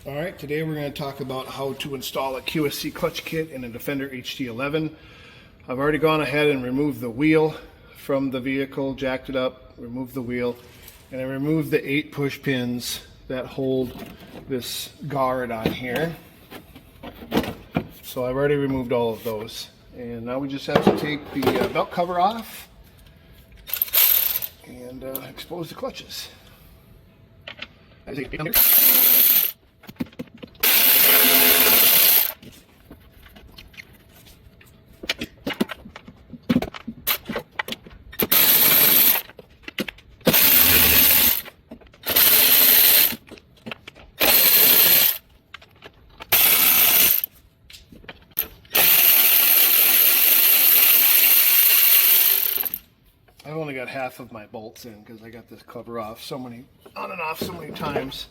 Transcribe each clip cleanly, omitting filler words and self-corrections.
Alright, today we're going to talk about how to install a QSC clutch kit in a Defender HD11. I've already gone ahead and removed the wheel from the vehicle, jacked it up, removed the wheel, and I removed the 8 push pins that hold this guard on here. So I've already removed all of those. And now we just have to take the belt cover off and expose the clutches. I take it down here. I've only got half of my bolts in because I got this cover off on and off so many times.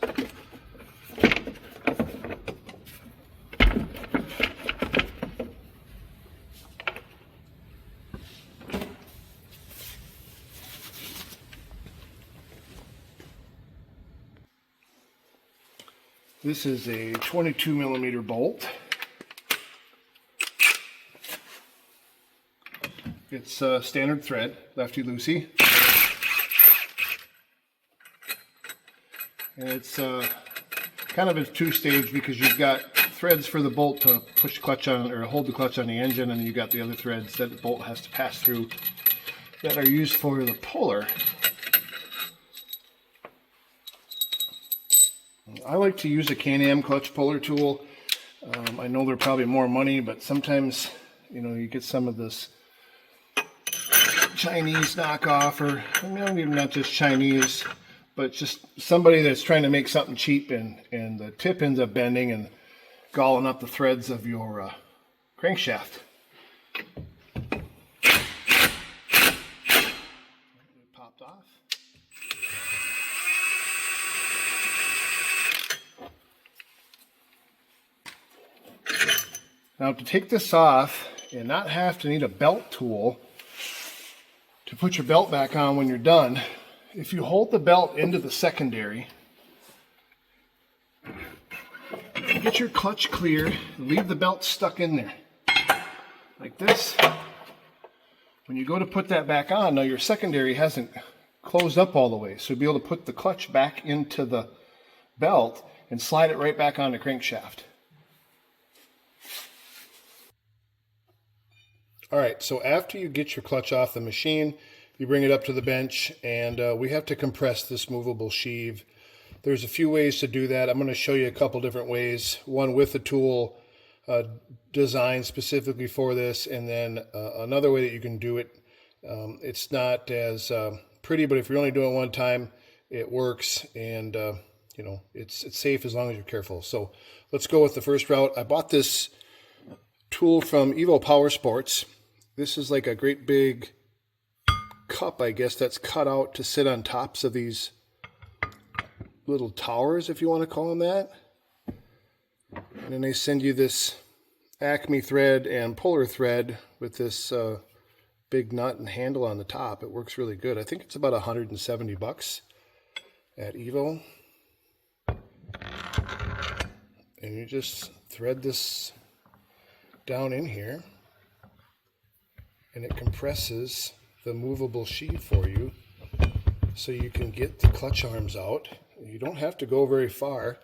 This is a 22mm bolt. It's standard thread, lefty-loosey. And it's kind of a two-stage because you've got threads for the bolt to push the clutch on or hold the clutch on the engine, and then you've got the other threads that the bolt has to pass through that are used for the puller. I like to use a Canam clutch puller tool. I know they're probably more money, but sometimes, you know, you get some of this Chinese knockoff, or maybe not just Chinese, but just somebody that's trying to make something cheap, and the tip ends up bending and galling up the threads of your crankshaft. It popped off. Now, to take this off and not have to need a belt tool to put your belt back on when you're done, if you hold the belt into the secondary, get your clutch clear, leave the belt stuck in there like this. When you go to put that back on, now your secondary hasn't closed up all the way, so you'll be able to put the clutch back into the belt and slide it right back on the crankshaft. Alright, so after you get your clutch off the machine, you bring it up to the bench, and we have to compress this movable sheave. There's a few ways to do that. I'm going to show you a couple different ways. One with the tool designed specifically for this, and then another way that you can do it. It's not as pretty, but if you're only doing it one time, it works, and you know, it's safe as long as you're careful. So let's go with the first route. I bought this tool from Evo Power Sports. This is like a great big cup, I guess, that's cut out to sit on tops of these little towers, if you want to call them that. And then they send you this Acme thread and puller thread with this big nut and handle on the top. It works really good. I think it's about $170 at Evo. And you just thread this down in here, and it compresses the movable sheave for you so you can get the clutch arms out. You don't have to go very far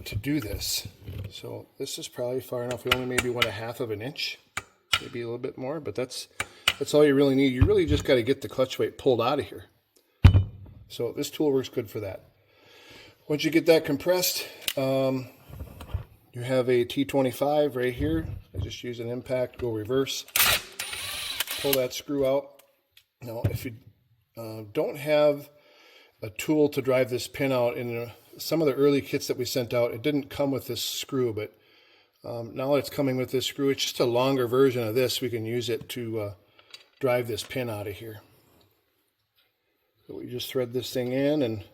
to do this. So this is probably far enough. We only maybe want 1/2 of an inch, maybe a little bit more, but that's all you really need. You really just got to get the clutch weight pulled out of here. So this tool works good for that. Once you get that compressed, you have a T25 right here. I just use an impact, go reverse, pull that screw out. Now, if you don't have a tool to drive this pin out, in some of the early kits that we sent out, it didn't come with this screw, but now it's coming with this screw. It's just a longer version of this. We can use it to drive this pin out of here. So we just thread this thing in, and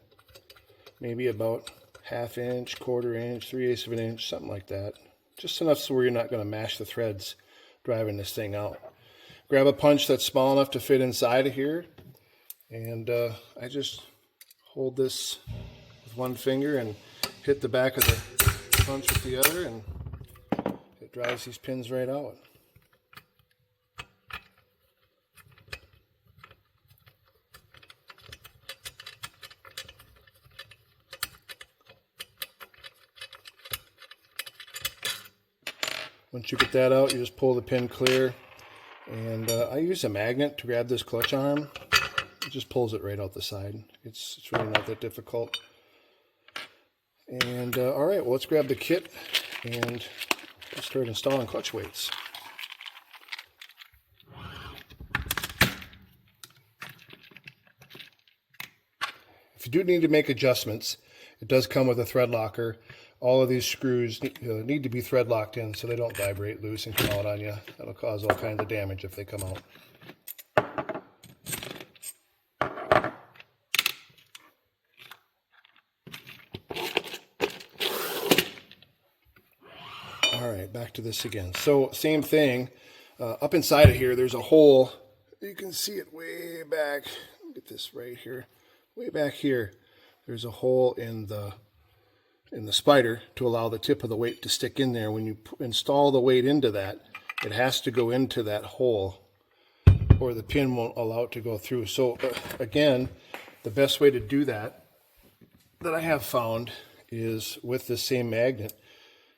maybe about 1/2 inch, 1/4 inch, 3/8 of an inch, something like that. Just enough so where you're not going to mash the threads driving this thing out. Grab a punch that's small enough to fit inside of here, and I just hold this with one finger and hit the back of the punch with the other, and it drives these pins right out. Once you get that out, you just pull the pin clear, and I use a magnet to grab this clutch arm. It just pulls it right out the side. It's really not that difficult. And all right, well, let's grab the kit and let's start installing clutch weights. If you do need to make adjustments, it does come with a thread locker. All of these screws need to be thread locked in so they don't vibrate loose and come out on you. That'll cause all kinds of damage if they come out. All right, back to this again. So same thing, up inside of here, there's a hole. You can see it way back. Get this right here, way back here. There's a hole in the spider to allow the tip of the weight to stick in there. When you install the weight into that, it has to go into that hole or the pin won't allow it to go through. So again, the best way to do that I have found is with the same magnet.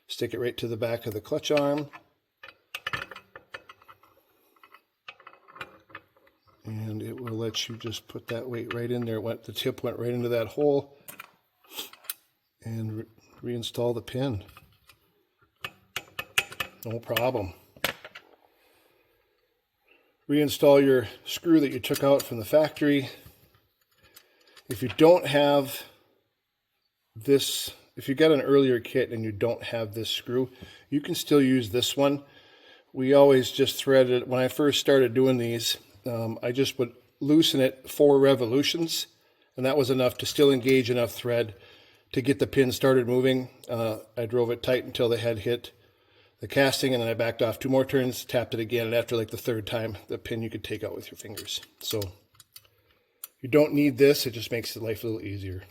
Stick it right to the back of the clutch arm, and it will let you just put that weight right in there. The tip went right into that hole, and reinstall the pin. No problem. Reinstall your screw that you took out from the factory. If you don't have this, if you got an earlier kit and you don't have this screw, you can still use this one. We always just threaded it. When I first started doing these, I just would loosen it 4 revolutions, and that was enough to still engage enough thread to get the pin started moving. I drove it tight until the head hit the casting, and then I backed off 2 more turns, tapped it again, and after like the 3rd time, the pin you could take out with your fingers. So you don't need this, it just makes life a little easier.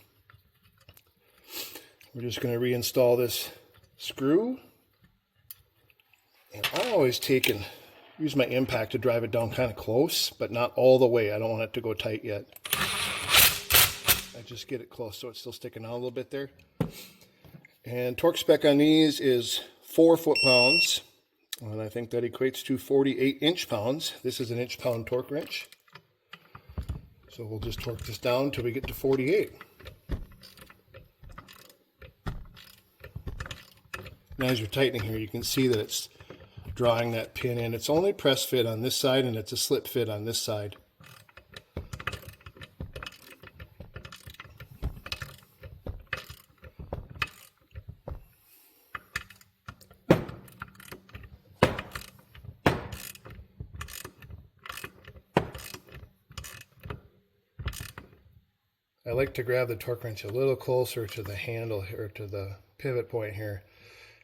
We're just going to reinstall this screw. And I always use my impact to drive it down kind of close, but not all the way. I don't want it to go tight yet. I just get it close so it's still sticking out a little bit there. And torque spec on these is 4 foot-pounds, and I think that equates to 48 inch-pounds. This is an inch-pound torque wrench. So we'll just torque this down until we get to 48. Now as you're tightening here, you can see that it's drawing that pin in. It's only press fit on this side, and it's a slip fit on this side. I like to grab the torque wrench a little closer to the handle here, to the pivot point here,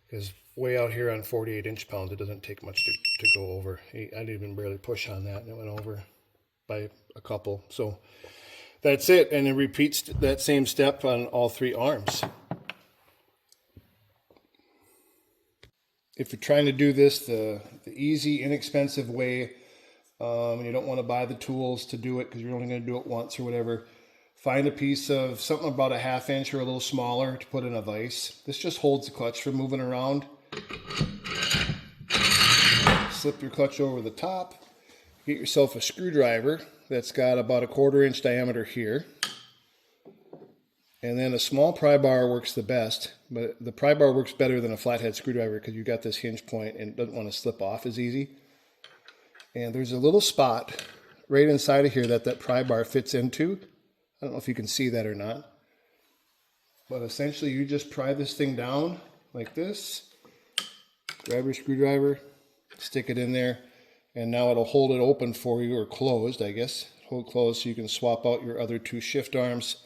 because way out here on 48 inch-pounds, it doesn't take much to go over. I didn't even barely push on that, and it went over by a couple. So that's it, and it repeats that same step on all 3 arms. If you're trying to do this the easy, inexpensive way, and you don't want to buy the tools to do it because you're only going to do it once or whatever, find a piece of something about a 1/2 inch or a little smaller to put in a vise. This just holds the clutch from moving around. Slip your clutch over the top. Get yourself a screwdriver that's got about a 1/4 inch diameter here. And then a small pry bar works the best, but the pry bar works better than a flathead screwdriver because you got this hinge point and it doesn't want to slip off as easy. And there's a little spot right inside of here that pry bar fits into. I don't know if you can see that or not, but essentially you just pry this thing down like this, grab your screwdriver, stick it in there, and now it'll hold it open for you, or closed, I guess. Hold closed so you can swap out your other 2 shift arms,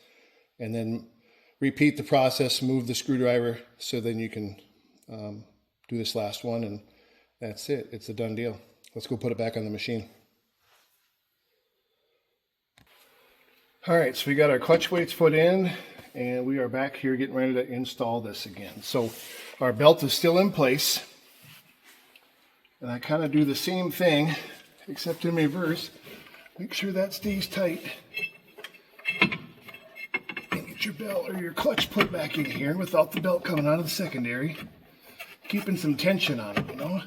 and then repeat the process, move the screwdriver, so then you can do this last one, and that's it. It's a done deal. Let's go put it back on the machine. All right, so we got our clutch weights put in, and we are back here getting ready to install this again. So our belt is still in place, and I kind of do the same thing, except in reverse. Make sure that stays tight. And get your belt or your clutch put back in here without the belt coming out of the secondary. Keeping some tension on it, you know.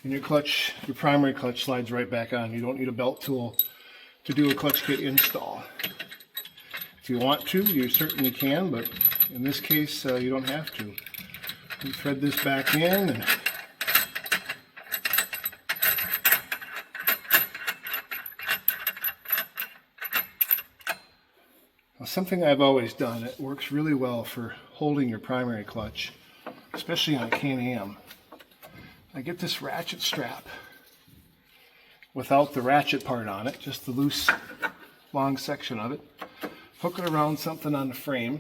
And your clutch, your primary clutch slides right back on. You don't need a belt tool to do a clutch kit install. If you want to, you certainly can, but in this case, you don't have to. You thread this back in, and now, something I've always done, it works really well for holding your primary clutch, especially on a Can-Am. I get this ratchet strap without the ratchet part on it, just the loose long section of it. Hook it around something on the frame,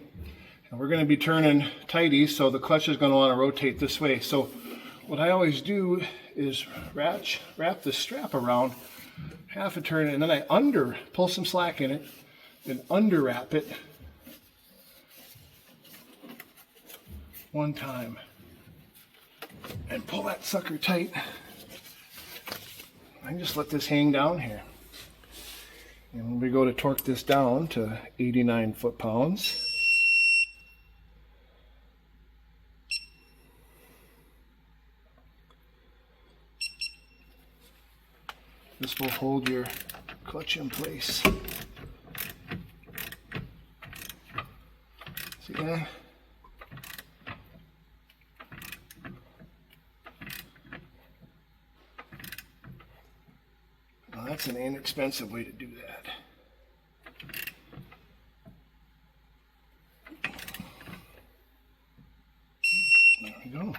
and we're going to be turning tighty, so the clutch is going to want to rotate this way. So what I always do is wrap the strap around half a turn, and then I pull some slack in it, and under wrap it one time. And pull that sucker tight. I just let this hang down here. And when we go to torque this down to 89 foot-pounds, this will hold your clutch in place. See that? That's an inexpensive way to do that. There we go.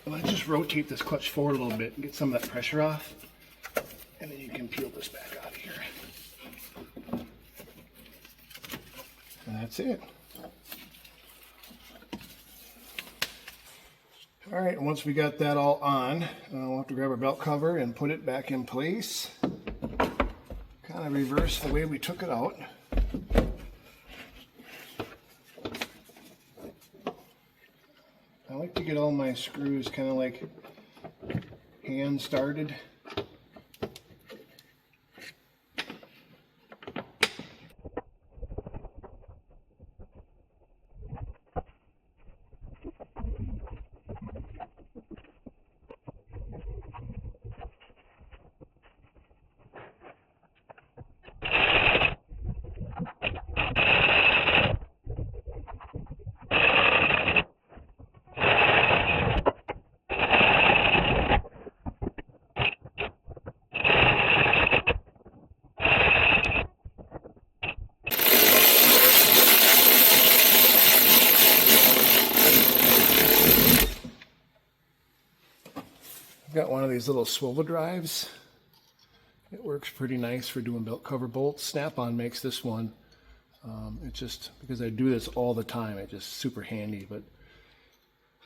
And I just rotate this clutch forward a little bit and get some of that pressure off. And then you can peel this back out of here. And that's it. All right, once we got that all on, we'll have to grab our belt cover and put it back in place. Kind of reverse the way we took it out. I like to get all my screws kind of like hand started. Got one of these little swivel drives. It works pretty nice for doing belt cover bolts. Snap-on makes this one. It's just because I do this all the time, it's just super handy, but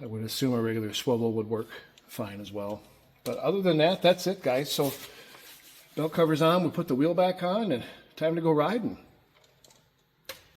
I would assume a regular swivel would work fine as well. But other than that, that's it, guys. So belt cover's on, we put the wheel back on, and time to go riding.